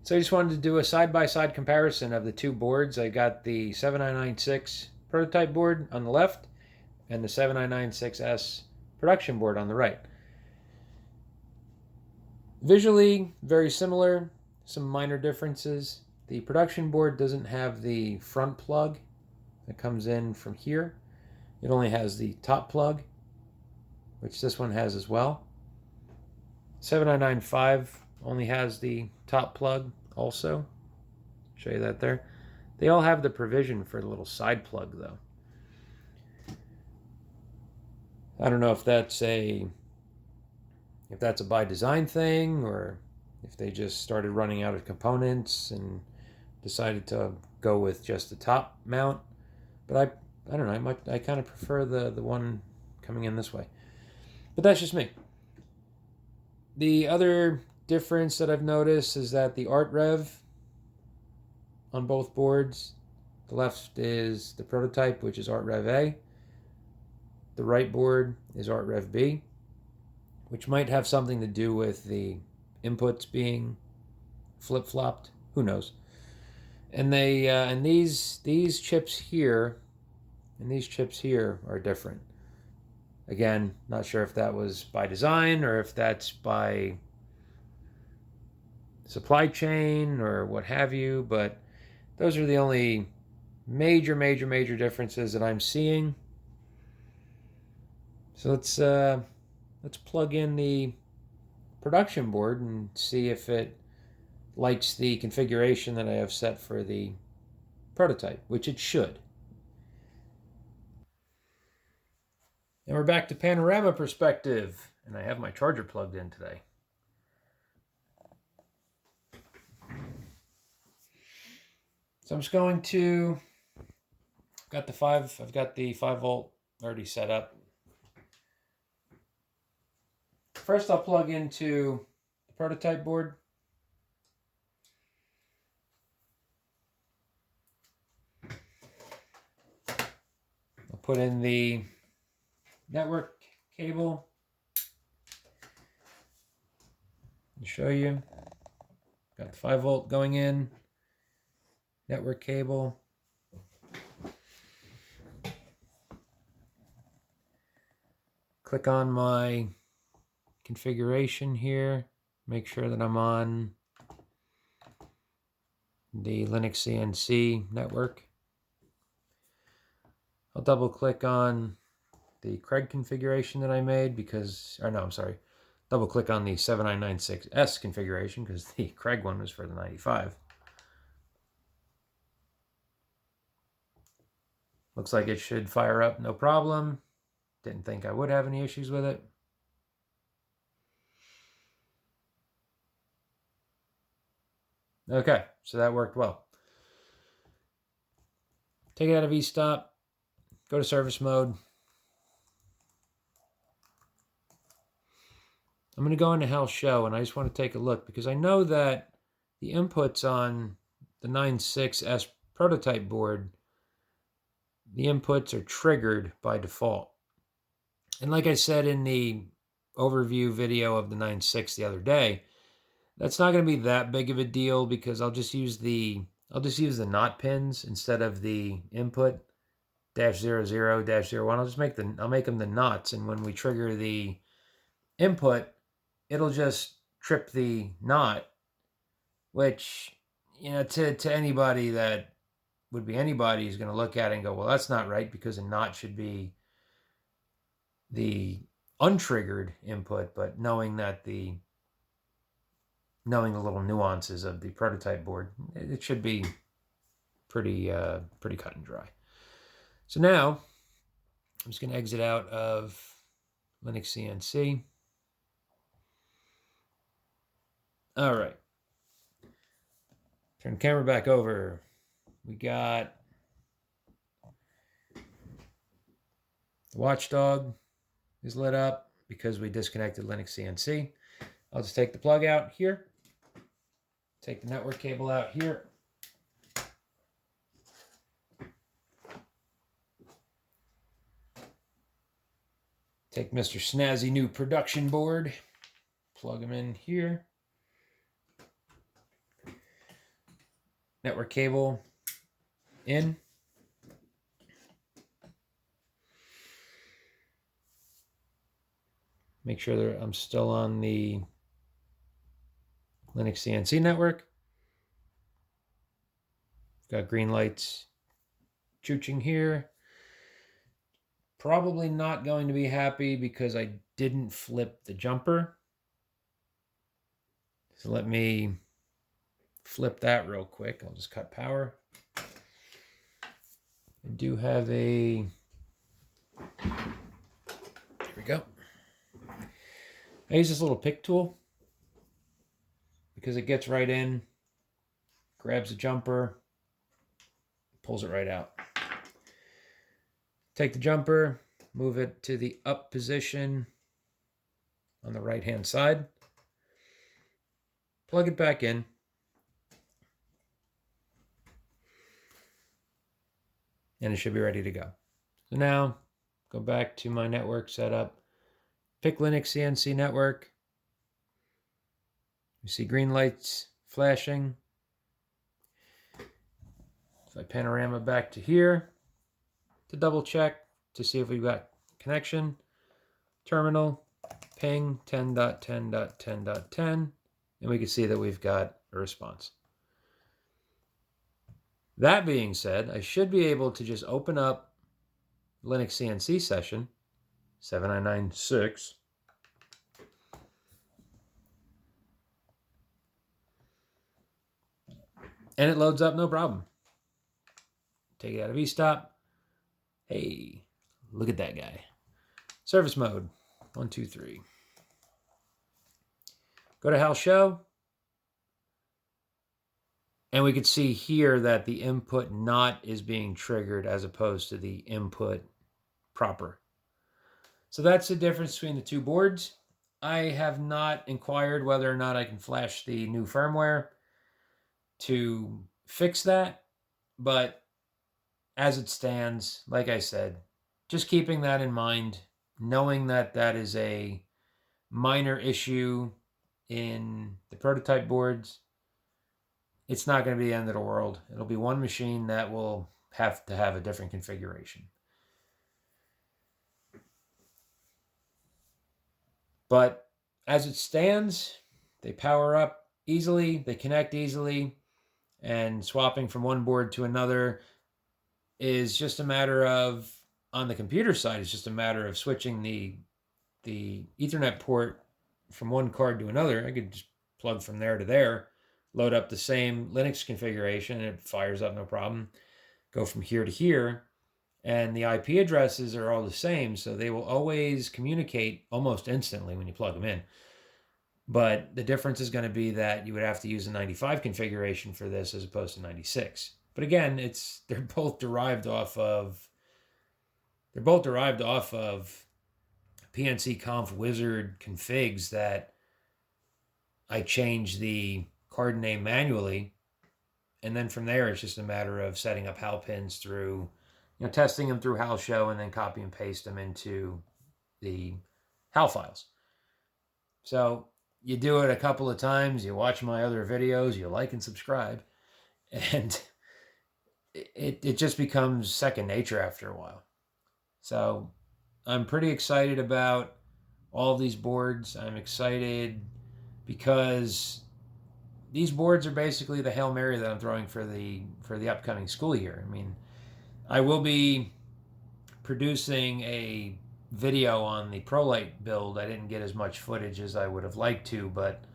So I just wanted to do a side-by-side comparison of the two boards. I got the 7996 prototype board on the left and the 7996S production board on the right. Visually, very similar, some minor differences. The production board doesn't have the front plug that comes in from here. It only has the top plug, which this one has as well. 7995 only has the top plug also. Show you that there. They all have the provision for the little side plug though. I don't know if that's a by design thing or if they just started running out of components and decided to go with just the top mount. But I don't know. I kind of prefer the one coming in this way. But that's just me. The other difference that I've noticed is that the art rev on both boards, the left is the prototype, which is art rev A. The right board is art rev B, which might have something to do with the inputs being flip-flopped. Who knows? And these chips here and these chips here are different. Again, not sure if that was by design or if that's by supply chain or what have you, but those are the only major differences that I'm seeing. So let's plug in the production board and see if it likes the configuration that I have set for the prototype, which it should. And we're back to panorama perspective, and I have my charger plugged in today. So I'm just going to, I've got the 5 volt already set up. First I'll plug into the prototype board. I'll put in the network cable and show you. Got the 5 volt going in, network cable. Click on my configuration here, make sure that I'm on the Linux CNC network. I'll double click on the Craig configuration that I made double click on the 7996S configuration because the Craig one was for the 95. Looks like it should fire up no problem. Didn't think I would have any issues with it. Okay, so that worked well. Take it out of e-stop, go to service mode. I'm going to go into Health Show, and I just want to take a look because I know that the inputs on the 96S prototype board, the inputs are triggered by default. And like I said in the overview video of the 96 the other day, that's not going to be that big of a deal because I'll just use the NOT pins instead of the input -00, -01. I'll make them the NOTs, and when we trigger the input, it'll just trip the NOT, which, you know, to anybody that would be anybody who's going to look at it and go, well, that's not right because a NOT should be the untriggered input, but knowing the little nuances of the prototype board, it should be pretty cut and dry. So now I'm just going to exit out of Linux CNC. All right. Turn the camera back over. We got the watchdog is lit up because we disconnected Linux CNC. I'll just take the plug out here. Take the network cable out here. Take Mr. Snazzy new production board. Plug him in here. network cable in. Make sure that I'm still on the Linux CNC network. Got green lights chooching here. Probably not going to be happy because I didn't flip the jumper. So let me flip that real quick. I'll just cut power. I do have a, here we go. I use this little pick tool because it gets right in, grabs the jumper, pulls it right out. Take the jumper, move it to the up position on the right-hand side, plug it back in, and it should be ready to go. So now, go back to my network setup, pick Linux CNC network. You see green lights flashing. If I panorama back to here, to double check to see if we've got connection, terminal, ping 10.10.10.10, and we can see that we've got a response. That being said, I should be able to just open up Linux CNC session 7996. And it loads up no problem. Take it out of eStop. Hey, look at that guy. Service mode, 1, 2, 3. Go to HAL Show. And we could see here that the input not is being triggered as opposed to the input proper. So that's the difference between the two boards. I have not inquired whether or not I can flash the new firmware to fix that, but as it stands, like I said, just keeping that in mind, knowing that that is a minor issue in the prototype boards, it's not going to be the end of the world. It'll be one machine that will have to have a different configuration. But as it stands, they power up easily, they connect easily, and swapping from one board to another is just a matter of, on the computer side, it's just a matter of switching the Ethernet port from one card to another. I could just plug from there to there, load up the same Linux configuration, and it fires up no problem. Go from here to here, and the IP addresses are all the same, so they will always communicate almost instantly when you plug them in. But the difference is going to be that you would have to use a 95 configuration for this as opposed to 96. But again, they're both derived off of PNC Conf Wizard configs that I change the card name manually, and then from there it's just a matter of setting up HAL pins through, testing them through HAL Show, and then copy and paste them into the HAL files. So you do it a couple of times, you watch my other videos, you like and subscribe, and it just becomes second nature after a while. So I'm pretty excited about all these boards. I'm excited because these boards are basically the Hail Mary that I'm throwing for the upcoming school year. I mean, I will be producing a video on the ProLite build. I didn't get as much footage as I would have liked to, but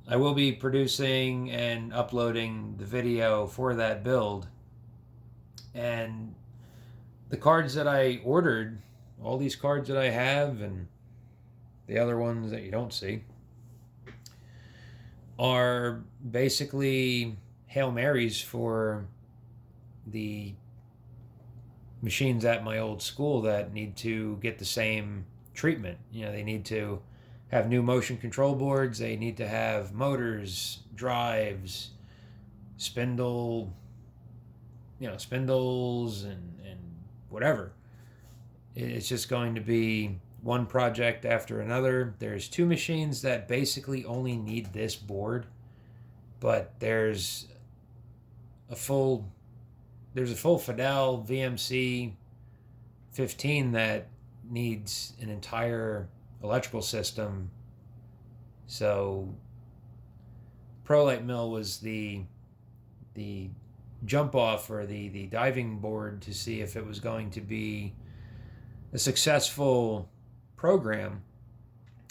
I will be producing and uploading the video for that build. And the cards that I ordered, all these cards that I have and the other ones that you don't see, are basically Hail Marys for the machines at my old school that need to get the same treatment. They need to have new motion control boards, they need to have motors, drives, spindles and whatever. It's just going to be one project after another. There's two machines that basically only need this board, but there's a full there's a full Fidel VMC 15 that needs an entire electrical system. So Prolite Mill was the jump off, or the diving board, to see if it was going to be a successful program.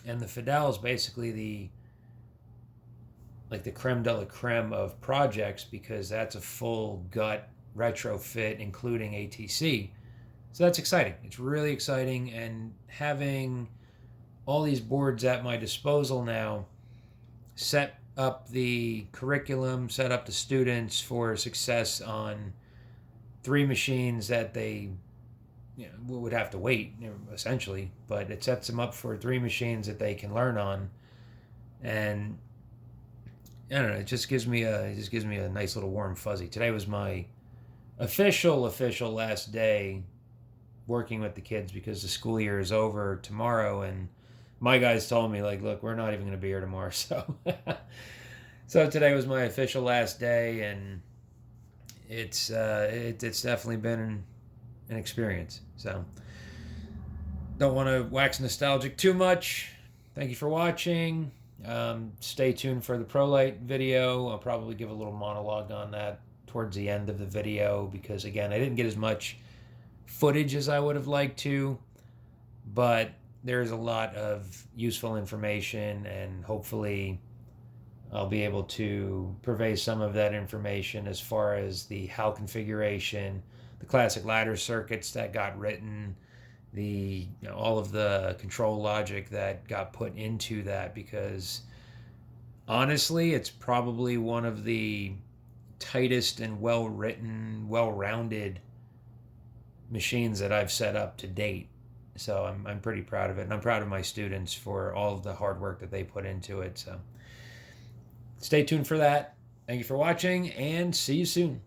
And the Fidel is basically the creme de la creme of projects, because that's a full gut retrofit including ATC. So that's exciting. It's really exciting, and having all these boards at my disposal now set up the curriculum, set up the students for success on 3 machines that they would have to wait, essentially, but it sets them up for 3 machines that they can learn on. And I don't know, it just gives me a nice little warm fuzzy. Today was my official last day working with the kids, because the school year is over tomorrow, and my guys told me, like, look, we're not even going to be here tomorrow. So today was my official last day, and it's definitely been an experience. So don't want to wax nostalgic too much. Thank you for watching. Stay tuned for the ProLite video. I'll probably give a little monologue on that towards the end of the video, because again, I didn't get as much footage as I would have liked to, but there's a lot of useful information, and hopefully I'll be able to purvey some of that information as far as the HAL configuration, the classic ladder circuits that got written, all of the control logic that got put into that, because honestly, it's probably one of the tightest and well-written, well-rounded machines that I've set up to date. So I'm pretty proud of it, and I'm proud of my students for all of the hard work that they put into it. So stay tuned for that. Thank you for watching, and see you soon.